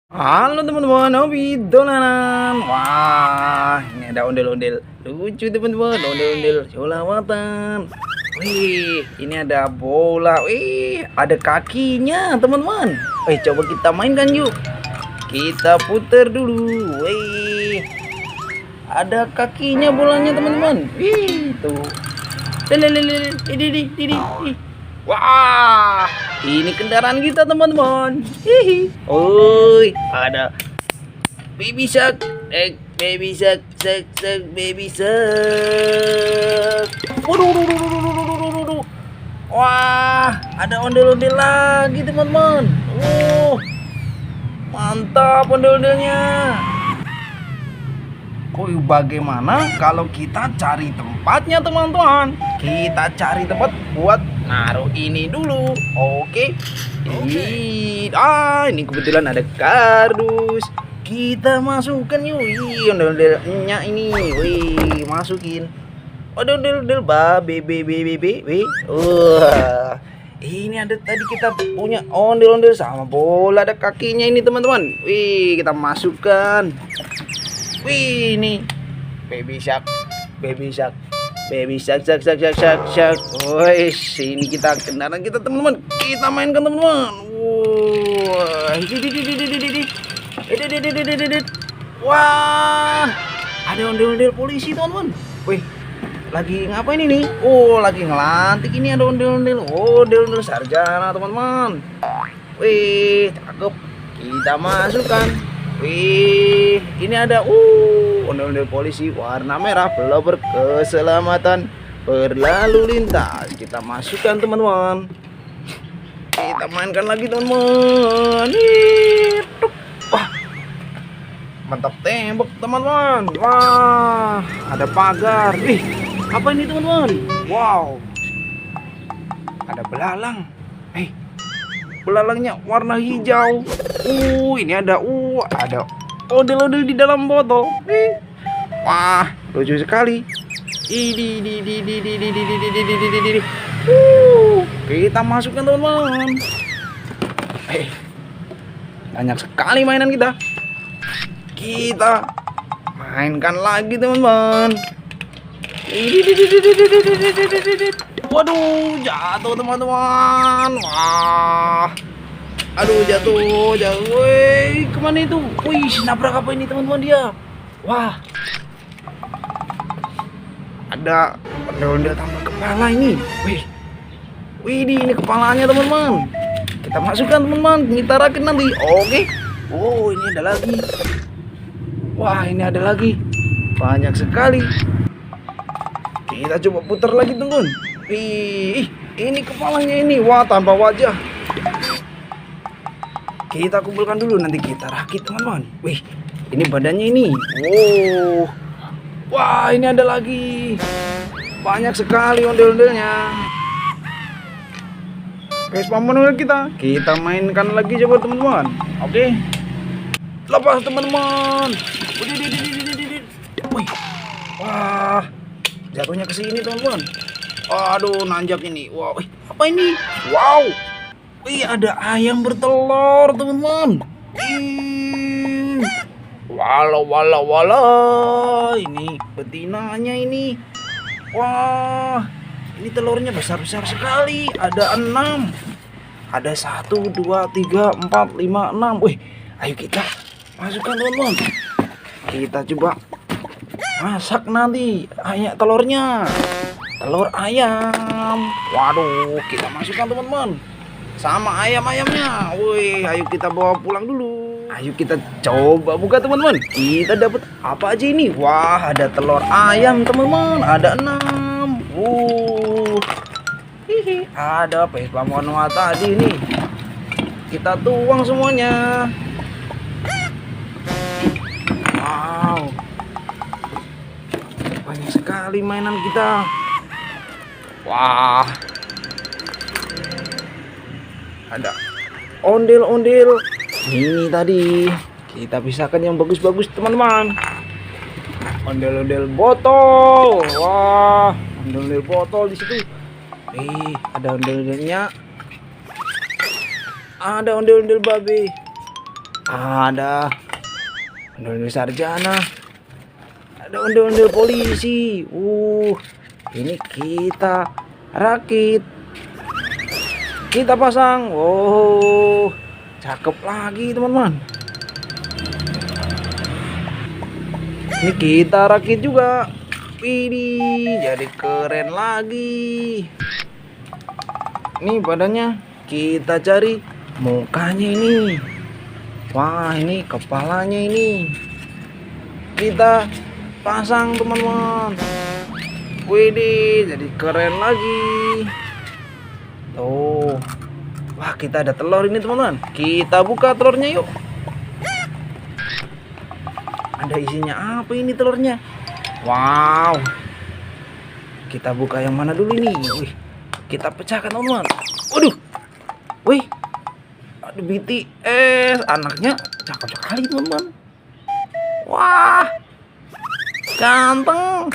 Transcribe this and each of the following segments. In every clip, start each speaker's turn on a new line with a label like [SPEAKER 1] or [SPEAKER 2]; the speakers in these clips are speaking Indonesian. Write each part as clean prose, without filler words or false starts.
[SPEAKER 1] Halo teman-teman, hobi dolanan. Wah, ini ada ondel-ondel lucu teman-teman, ondel-ondel solawatan. Wih, ini ada bola. Wih, ada kakinya teman-teman. Coba kita mainkan yuk. Kita putar dulu. Wih, ada kakinya bolanya teman-teman. Wih, tuh. Wah, ini kendaraan kita teman-teman. Hihi. Oi, ada baby shark, baby shark, baby shark. Waduh. Wah, ada ondel-ondel lagi teman-teman. Mantap ondel-ondelnya. Bagaimana kalau kita cari tempatnya teman-teman? Kita cari tempat buat naruh ini dulu. Oke. Ini kebetulan ada kardus. Kita masukkan yuk. Ondel-ondelnya ini. Wih, masukin. Ondel-ondel babe. Wah. Ini ada tadi kita punya ondel-ondel sama bola ada kakinya ini teman-teman. Wih, kita masukkan. Wih, ini baby shark. Wih, ini kita kendaraan kita teman-teman. Kita mainkan teman-teman. Wah, ada ondel-ondel polisi teman-teman. Wih, lagi ngapain ini? Lagi ngelantik ini ada ondel-ondel. Ondel-ondel sarjana teman-teman. Wih, cakep. Kita masukkan. Wih, ini ada ondel-ondel polisi warna merah, pelopor keselamatan berlalu lintas. Kita masukkan teman-teman. Kita mainkan lagi teman-teman. Wah, mantap tembok teman-teman. Wah, ada pagar. Apa ini teman-teman? Wow, ada belalang. Belalangnya warna hijau. Ini ada ondel-ondel di dalam botol. Wah, lucu sekali. Kita masukkan teman-teman. Banyak sekali mainan kita. Kita mainkan lagi teman-teman. Waduh, jatuh teman-teman. Wah, aduh, jatuh. Wih, kemana itu? Wih, nabrak apa ini teman-teman dia? Wah, ada ondel-ondel tambah kepala ini. Wih, ini kepalanya teman-teman. Kita masukkan teman-teman, kita rakit nanti. Oke. Ini ada lagi. Wah, ini ada lagi. Banyak sekali. Kita coba putar lagi teman-teman. Ini kepalanya ini. Wah, tanpa wajah. Kita kumpulkan dulu, nanti kita rakit teman-teman. Wih, ini badannya ini. Wah, ini ada lagi. Banyak sekali ondel-ondelnya. Vespa manual kita mainkan lagi coba teman-teman. Oke. Lepas teman-teman. Wih. Wah, jatuhnya ke sini teman-teman. Aduh, nanjak ini. Wow, apa ini? Wow. Wih, ada ayam bertelur teman-teman. Walau. Ini betinanya ini. Wah, ini telurnya besar-besar sekali. Ada 6. Ada 1, 2, 3, 4, 5, 6. Wih, ayo kita masukkan teman-teman. Kita coba masak nanti telurnya. Telur ayam. Waduh, kita masukkan teman-teman. Sama ayam-ayamnya. Wih, ayo kita bawa pulang dulu. Ayo kita coba buka teman-teman. Kita dapat apa aja ini? Wah, ada telur ayam teman-teman. Ada 6. Ada Vespa manual tadi nih. Kita tuang semuanya. Wow, banyak sekali mainan kita. Wah, ada ondel-ondel ini tadi. Kita pisahkan yang bagus-bagus teman-teman. Ondel-ondel botol. Wah, ondel-ondel botol di situ. Ada ondel-ondelnya. Ada ondel-ondel babe. Ada ondel-ondel sarjana. Ada ondel-ondel polisi. Ini kita rakit. Kita pasang. Oh, cakep lagi teman-teman. Ini kita rakit juga. Ini jadi keren lagi. Ini badannya kita cari mukanya ini. Wah, ini kepalanya ini. Kita pasang teman-teman. Widih, jadi keren lagi. Tuh. Wah, kita ada telur ini teman-teman. Kita buka telurnya yuk. Ada isinya apa ini telurnya? Wow. Kita buka yang mana dulu ini? Wih, kita pecahkan teman-teman. Waduh. Wih. Ada BTS. Anaknya cakep sekali teman-teman. Wah. Ganteng.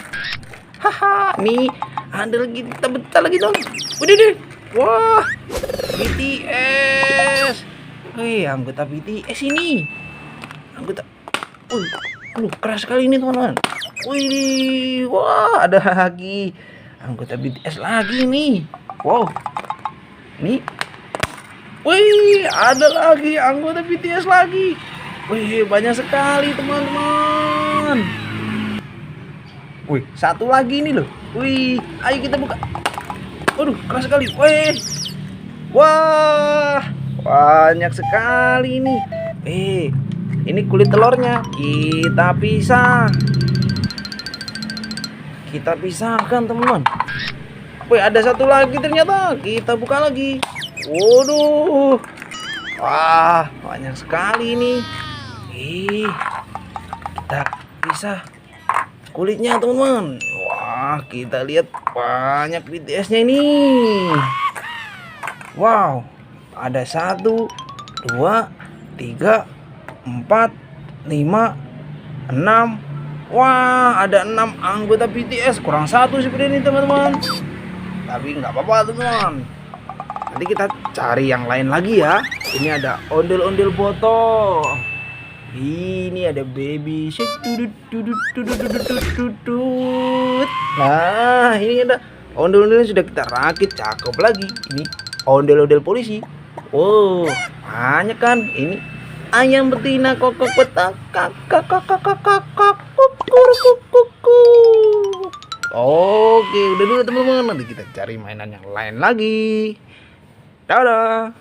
[SPEAKER 1] Haha. Nih ada lagi, kita betal lagi dong. Waduh deh. Wah. BTS. Wih, anggota BTS ini. Anggota. Keras sekali ini teman-teman. Wih, wah, ada lagi anggota BTS lagi nih. Wow, nih, wih, ada lagi anggota BTS lagi. Wih, banyak sekali teman-teman. Wih, satu lagi nih loh. Wih, ayo kita buka. Waduh, keras sekali. Wih, wah, banyak sekali nih. Ini kulit telurnya kita pisah. Kita pisahkan teman-teman. Wih, ada satu lagi ternyata. Kita buka lagi. Waduh. Wah, banyak sekali ini. Kita pisah kulitnya teman-teman. Wah, kita lihat banyak BTS-nya ini. Wow, ada 1, 2, 3, 4, 5, 6. Wah, ada 6 anggota BTS. Kurang 1 seperti ini teman-teman. Tapi nggak apa-apa teman-teman. Nanti kita cari yang lain lagi ya. Ini ada ondel-ondel botol. Ini ada baby shark. Nah, ini ada ondel-ondel sudah kita rakit, cakep lagi. Ini ondel-ondel polisi. Oh, banyak kan? Ini ayam betina kokok petak kakak kakak kakak kuku. Oke, udah dulu teman-teman. Nanti kita cari mainan yang lain lagi. Dadah.